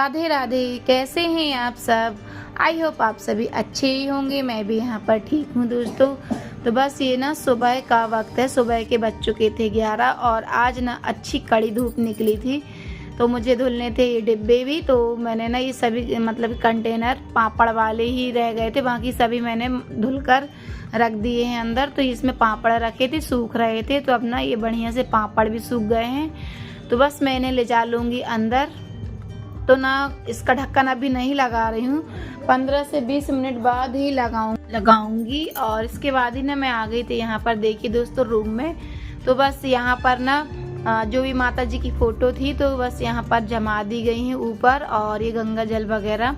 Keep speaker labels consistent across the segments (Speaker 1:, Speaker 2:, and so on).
Speaker 1: राधे राधे। कैसे हैं आप सब? आई होप आप सभी अच्छे ही होंगे। मैं भी यहाँ पर ठीक हूँ दोस्तों। तो बस ये ना सुबह का वक्त है, सुबह के बज चुके थे 11 और आज ना अच्छी कड़ी धूप निकली थी। तो मुझे धुलने थे ये डिब्बे भी, तो मैंने ना ये सभी मतलब कंटेनर पापड़ वाले ही रह गए थे, बाकी सभी मैंने धुलकर रख दिए हैं अंदर। तो इसमें पापड़ रखे थे, सूख रहे थे, तो अब ना ये बढ़िया से पापड़ भी सूख गए हैं। तो बस मैं इन्हें ले जा लूँगी अंदर। तो ना इसका ढक्कन अभी नहीं लगा रही हूँ, 15 से 20 मिनट बाद ही लगाऊंगी। और इसके बाद ही ना मैं आ गई थी यहाँ पर, देखिए दोस्तों, रूम में। तो बस यहाँ पर ना जो भी माता जी की फ़ोटो थी तो बस यहाँ पर जमा दी गई हैं ऊपर, और ये गंगा जल वगैरह,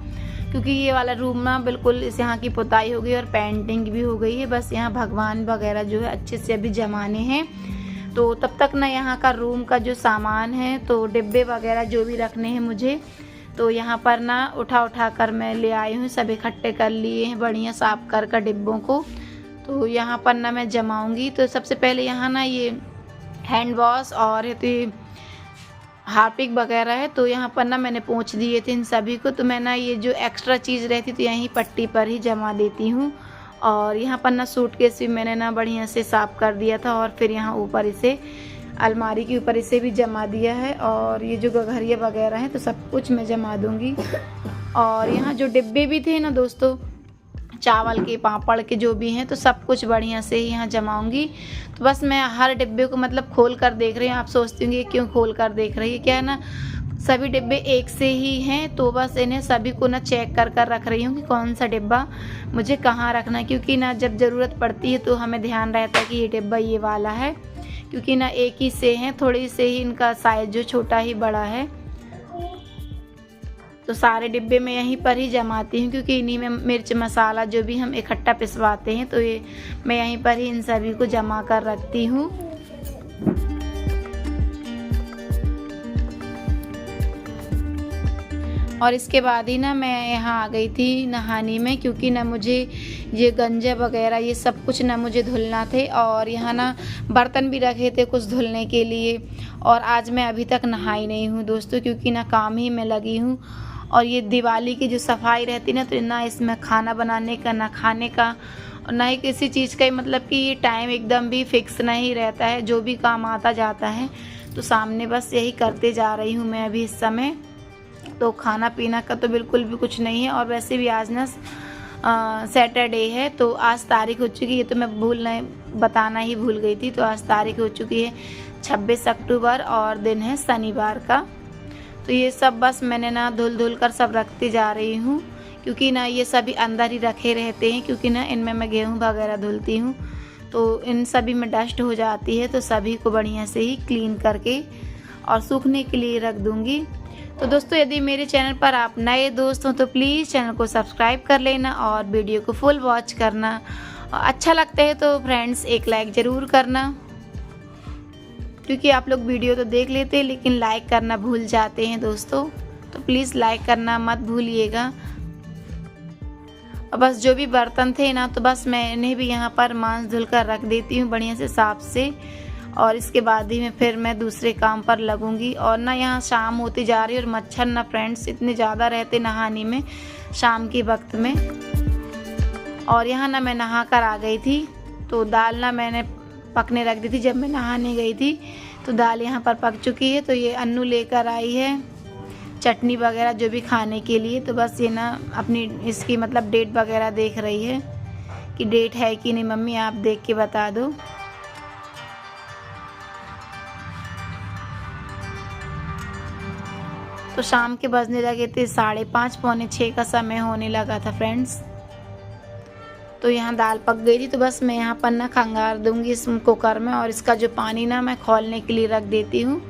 Speaker 1: क्योंकि ये वाला रूम ना बिल्कुल इस यहाँ की पुताई हो गई और पेंटिंग भी हो गई है। बस यहाँ भगवान वगैरह जो है अच्छे से अभी जमाने हैं। तो तब तक ना यहाँ का रूम का जो सामान है, तो डिब्बे वगैरह जो भी रखने हैं मुझे, तो यहाँ पर ना उठा कर मैं ले आई हूँ। सब इकट्ठे कर लिए हैं बढ़िया साफ कर डिब्बों को। तो यहाँ पर ना मैं जमाऊँगी। तो सबसे पहले यहाँ ना ये हैंड वॉश और हार्पिक वगैरह है, तो यहाँ पर ना मैंने पोंछ दिए थे इन सभी को। तो मैं ना ये जो एक्स्ट्रा चीज़ रहती तो यहीं पट्टी पर ही जमा देती हूँ। और यहाँ पर ना सूटकेस भी मैंने ना बढ़िया से साफ़ कर दिया था, और फिर यहाँ ऊपर इसे अलमारी के ऊपर इसे भी जमा दिया है। और ये जो गघरिया वगैरह है तो सब कुछ मैं जमा दूँगी। और यहाँ जो डिब्बे भी थे ना दोस्तों, चावल के, पापड़ के जो भी हैं, तो सब कुछ बढ़िया से ही यहाँ जमाऊंगी। तो बस मैं हर डिब्बे को मतलब खोल कर देख रही हूँ। आप सोचती होंगे क्यों खोल कर देख रही है, क्या है ना, सभी डिब्बे एक से ही हैं, तो बस इन्हें सभी को ना चेक कर रख रही हूँ कि कौन सा डिब्बा मुझे कहाँ रखना है। क्योंकि ना जब ज़रूरत पड़ती है तो हमें ध्यान रहता है कि ये डिब्बा ये वाला है, क्योंकि ना एक ही से हैं, थोड़ी से ही इनका साइज़ जो छोटा ही बड़ा है। तो सारे डिब्बे में यहीं पर ही जमाती हूँ, क्योंकि इन्हीं में मिर्च मसाला जो भी हम इकट्ठा पिसवाते हैं, तो ये मैं यहीं पर ही इन सभी को जमा कर रखती हूँ। और इसके बाद ही ना मैं यहाँ आ गई थी नहाने में, क्योंकि ना मुझे ये गंजा वगैरह ये सब कुछ ना मुझे धुलना थे। और यहाँ ना बर्तन भी रखे थे कुछ धुलने के लिए। और आज मैं अभी तक नहाई नहीं हूँ दोस्तों, क्योंकि ना काम ही में लगी हूँ। और ये दिवाली की जो सफाई रहती ना, तो ना इसमें खाना बनाने का, ना खाने का, और ना ही किसी चीज़ का, मतलब कि ये टाइम एकदम भी फिक्स नहीं रहता है। जो भी काम आता जाता है तो सामने बस यही करते जा रही हूँ मैं अभी इस समय। तो खाना पीना का तो बिल्कुल भी कुछ नहीं है। और वैसे भी आज ना सैटरडे है, तो आज तारीख हो चुकी है, तो मैं बताना ही भूल गई थी। तो आज तारीख हो चुकी है 26 अक्टूबर और दिन है शनिवार का। तो ये सब बस मैंने ना धुल कर सब रखती जा रही हूँ, क्योंकि ना ये सभी अंदर ही रखे रहते हैं, क्योंकि ना इनमें मैं गेहूँ वगैरह धुलती हूँ, तो इन सभी में डस्ट हो जाती है। तो सभी को बढ़िया से ही क्लीन करके और सूखने के लिए रख दूँगी। तो दोस्तों, यदि मेरे चैनल पर आप नए दोस्त हो तो प्लीज़ चैनल को सब्सक्राइब कर लेना और वीडियो को फुल वॉच करना। और अच्छा लगता है तो फ्रेंड्स एक लाइक ज़रूर करना, क्योंकि आप लोग वीडियो तो देख लेते हैं लेकिन लाइक करना भूल जाते हैं दोस्तों। तो प्लीज़ लाइक करना मत भूलिएगा। और बस जो भी बर्तन थे ना, तो बस मैं इन्हें भी यहाँ पर मांस धुल कर रख देती हूँ बढ़िया से साफ से। और इसके बाद ही फिर मैं दूसरे काम पर लगूंगी। और ना यहाँ शाम होती जा रही है, और मच्छर ना फ्रेंड्स इतने ज़्यादा रहते नहाने में शाम के वक्त में। और यहाँ ना मैं नहा कर आ गई थी, तो दाल ना मैंने पकने रख दी थी जब मैं नहाने गई थी। तो दाल यहाँ पर पक चुकी है। तो ये अन्नू लेकर आई है चटनी वगैरह जो भी खाने के लिए। तो बस ये ना अपनी इसकी मतलब डेट वगैरह देख रही है कि डेट है कि नहीं, मम्मी आप देख के बता दो। तो शाम के बजने लगे थे 5:30 पौने 6 का समय होने लगा था फ्रेंड्स। तो यहाँ दाल पक गई थी, तो बस मैं यहाँ पर ना खंगार दूँगी इस कुकर में। और इसका जो पानी ना मैं खौलने के लिए रख देती हूँ,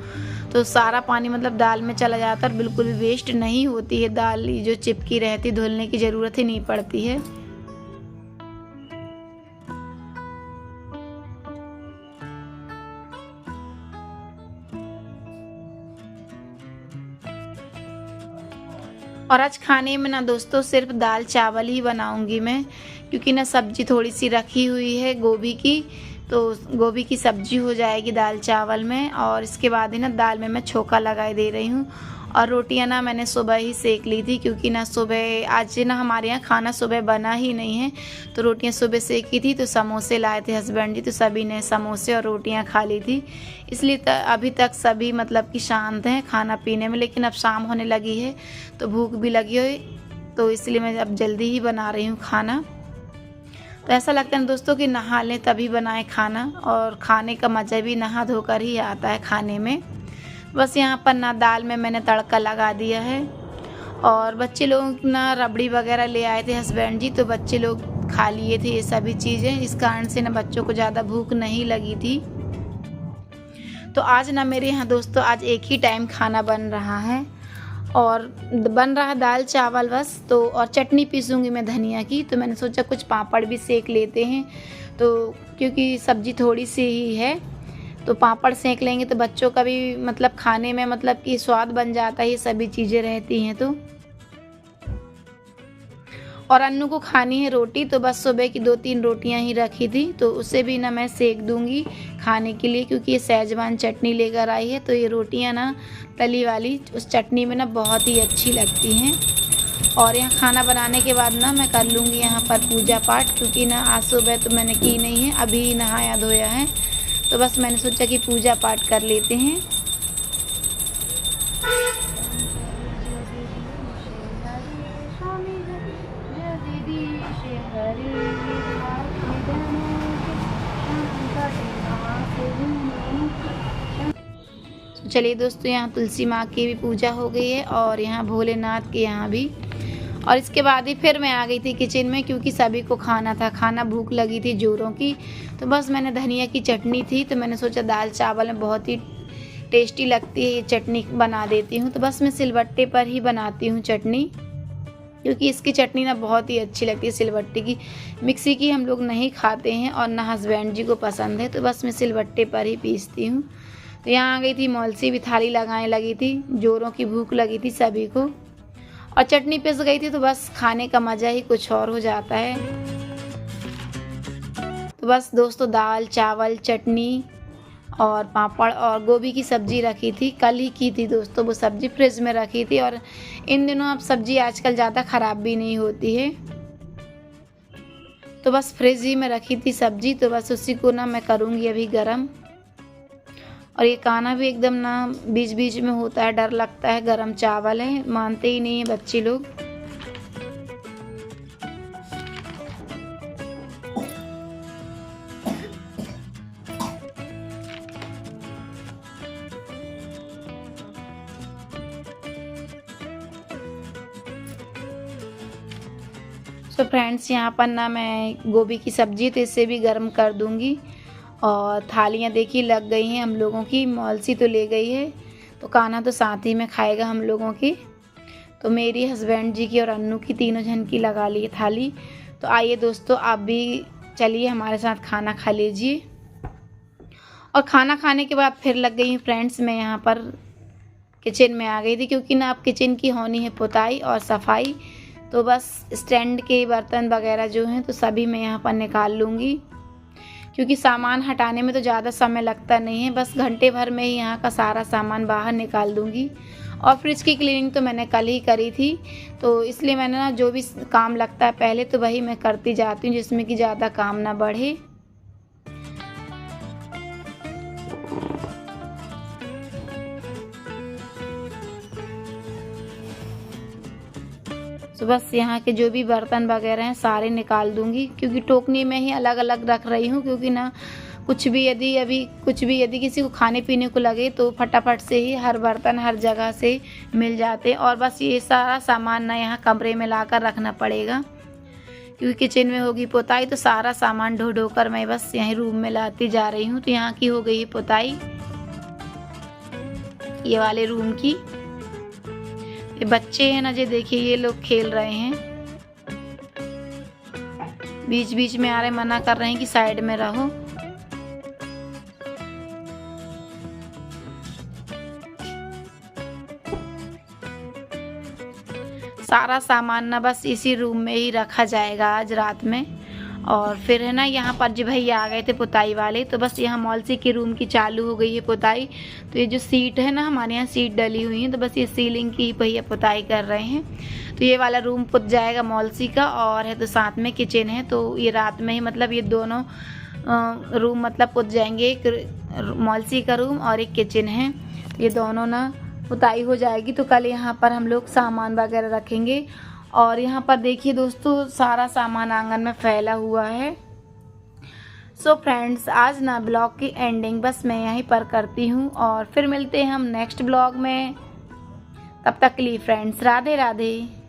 Speaker 1: तो सारा पानी मतलब दाल में चला जाता है और बिल्कुल भी वेस्ट नहीं होती है दाल। ये जो चिपकी रहती, धुलने की ज़रूरत ही नहीं पड़ती है। और आज खाने में ना दोस्तों सिर्फ दाल चावल ही बनाऊंगी मैं, क्योंकि ना सब्जी थोड़ी सी रखी हुई है गोभी की, तो गोभी की सब्जी हो जाएगी दाल चावल में। और इसके बाद ही ना दाल में मैं छोंका लगाए दे रही हूँ। और रोटियां ना मैंने सुबह ही सेक ली थी, क्योंकि ना सुबह आज ना हमारे यहाँ खाना सुबह बना ही नहीं है, तो रोटियां सुबह सेकी थी। तो समोसे लाए थे हस्बैंड जी, तो सभी ने समोसे और रोटियां खा ली थी। इसलिए अभी तक सभी मतलब कि शांत हैं खाना पीने में, लेकिन अब शाम होने लगी है तो भूख भी लगी हुई, तो इसलिए मैं अब जल्दी ही बना रही हूँ खाना। तो ऐसा लगता है दोस्तों कि नहा लें तभी बनाएं खाना, और खाने का मज़ा भी नहा धोकर ही आता है खाने में। बस यहाँ पर ना दाल में मैंने तड़का लगा दिया है, और बच्चे लोग ना रबड़ी वगैरह ले आए थे हस्बैंड जी, तो बच्चे लोग खा लिए थे ये सभी चीज़ें, इस कारण से ना बच्चों को ज़्यादा भूख नहीं लगी थी। तो आज ना मेरे यहाँ दोस्तों आज एक ही टाइम खाना बन रहा है, और बन रहा दाल चावल बस। तो और चटनी पीसूँगी मैं धनिया की, तो मैंने सोचा कुछ पापड़ भी सेक लेते हैं, तो क्योंकि सब्ज़ी थोड़ी सी ही है तो पापड़ सेक लेंगे तो बच्चों का भी मतलब खाने में मतलब कि स्वाद बन जाता है, ये सभी चीज़ें रहती हैं तो। और अन्नू को खानी है रोटी, तो बस सुबह की 2-3 रोटियां ही रखी थी, तो उसे भी ना मैं सेक दूंगी खाने के लिए, क्योंकि ये सैजवान चटनी लेकर आई है। तो ये रोटियां ना तली वाली उस चटनी में ना बहुत ही अच्छी लगती हैं। और यहाँ खाना बनाने के बाद ना मैं कर लूँगी यहाँ पर पूजा पाठ, क्योंकि ना आज सुबह तो मैंने की नहीं है, अभी नहाया धोया है, तो बस मैंने सोचा कि पूजा पाठ कर लेते हैं। चलिए दोस्तों, यहाँ तुलसी माँ की भी पूजा हो गई है, और यहाँ भोलेनाथ के यहाँ भी। और इसके बाद ही फिर मैं आ गई थी किचन में, क्योंकि सभी को खाना था, खाना भूख लगी थी जोरों की। तो बस मैंने धनिया की चटनी थी, तो मैंने सोचा दाल चावल में बहुत ही टेस्टी लगती है ये चटनी, बना देती हूँ। तो बस मैं सिलबट्टे पर ही बनाती हूँ चटनी, क्योंकि इसकी चटनी ना बहुत ही अच्छी लगती है सिलबट्टे की। मिक्सी की हम लोग नहीं खाते हैं, और ना हस्बैंड जी को पसंद है, तो बस मैं सिलबट्टे पर ही पीसती हूँ। तो यहाँ आ गई थी मौलसी भी थाली लगाने लगी थी, जोरों की भूख लगी थी सभी को, और चटनी पिस गई थी, तो बस खाने का मज़ा ही कुछ और हो जाता है। तो बस दोस्तों दाल चावल चटनी और पापड़ और गोभी की सब्ज़ी रखी थी, कल ही की थी दोस्तों, वो सब्ज़ी फ्रिज में रखी थी, और इन दिनों अब सब्ज़ी आजकल ज़्यादा ख़राब भी नहीं होती है, तो बस फ्रिज ही में रखी थी सब्ज़ी। तो बस उसी को ना मैं करूँगी अभी गरम। और ये खाना भी एकदम ना बीच बीच में होता है, डर लगता है, गरम चावल है, मानते ही नहीं है बच्चे लोग। तो फ्रेंड्स यहाँ पर ना मैं गोभी की सब्ज़ी तो इसे भी गर्म कर दूँगी, और थालियाँ देखिए लग गई हैं हम लोगों की, मौलसी तो ले गई है, तो खाना तो साथ ही में खाएगा हम लोगों की। तो मेरी हस्बैंड जी की और अन्नू की, तीनों जन की लगा ली है थाली। तो आइए दोस्तों आप भी चलिए हमारे साथ खाना खा लीजिए। और खाना खाने के बाद फिर लग गई हूँ फ्रेंड्स, मैं यहाँ पर किचन में आ गई थी, क्योंकि ना अब किचन की होनी है पुताई और सफाई। तो बस स्टैंड के बर्तन वगैरह जो हैं तो सभी मैं यहाँ पर निकाल लूँगी, क्योंकि सामान हटाने में तो ज़्यादा समय लगता नहीं है, बस घंटे भर में ही यहाँ का सारा सामान बाहर निकाल दूँगी। और फ्रिज की क्लीनिंग तो मैंने कल ही करी थी, तो इसलिए मैंने ना जो भी काम लगता है पहले तो वही मैं करती जाती हूँ, जिसमें कि ज़्यादा काम ना बढ़े। तो बस यहाँ के जो भी बर्तन वगैरह हैं सारे निकाल दूँगी, क्योंकि टोकनी में ही अलग अलग रख रही हूँ, क्योंकि ना कुछ भी यदि किसी को खाने पीने को लगे तो फटाफट से ही हर बर्तन हर जगह से मिल जाते हैं। और बस ये सारा सामान ना यहाँ कमरे में लाकर रखना पड़ेगा, क्योंकि किचन में होगी पुताई, तो सारा सामान ढो ढो कर मैं बस यहीं रूम में लाती जा रही हूँ। तो यहाँ की हो गई है पुताई, ये वाले रूम की। ये बच्चे हैं ना, जो देखिए ये लोग खेल रहे हैं, बीच बीच में आ रहे, मना कर रहे हैं कि साइड में रहो। सारा सामान ना बस इसी रूम में ही रखा जाएगा आज रात में। और फिर है ना यहाँ पर जो भैया आ गए थे पुताई वाले, तो बस यहाँ मौलसी के रूम की चालू हो गई है पुताई। तो ये जो सीट है ना, हमारे यहाँ सीट डली हुई है, तो बस ये सीलिंग की भैया पुताई कर रहे हैं। तो ये वाला रूम पुत जाएगा मौलसी का, और है तो साथ में किचन है, तो ये रात में ही मतलब ये दोनों रूम मतलब पुत जाएंगे। एक मौलसी का रूम और एक किचन है, ये दोनों ना पुताई हो जाएगी। तो कल यहाँ पर हम लोग सामान वगैरह रखेंगे। और यहाँ पर देखिए दोस्तों, सारा सामान आंगन में फैला हुआ है। सो फ्रेंड्स, आज ना ब्लॉग की एंडिंग बस मैं यहीं पर करती हूँ, और फिर मिलते हैं हम नेक्स्ट ब्लॉग में। तब तक के लिए फ्रेंड्स, राधे राधे।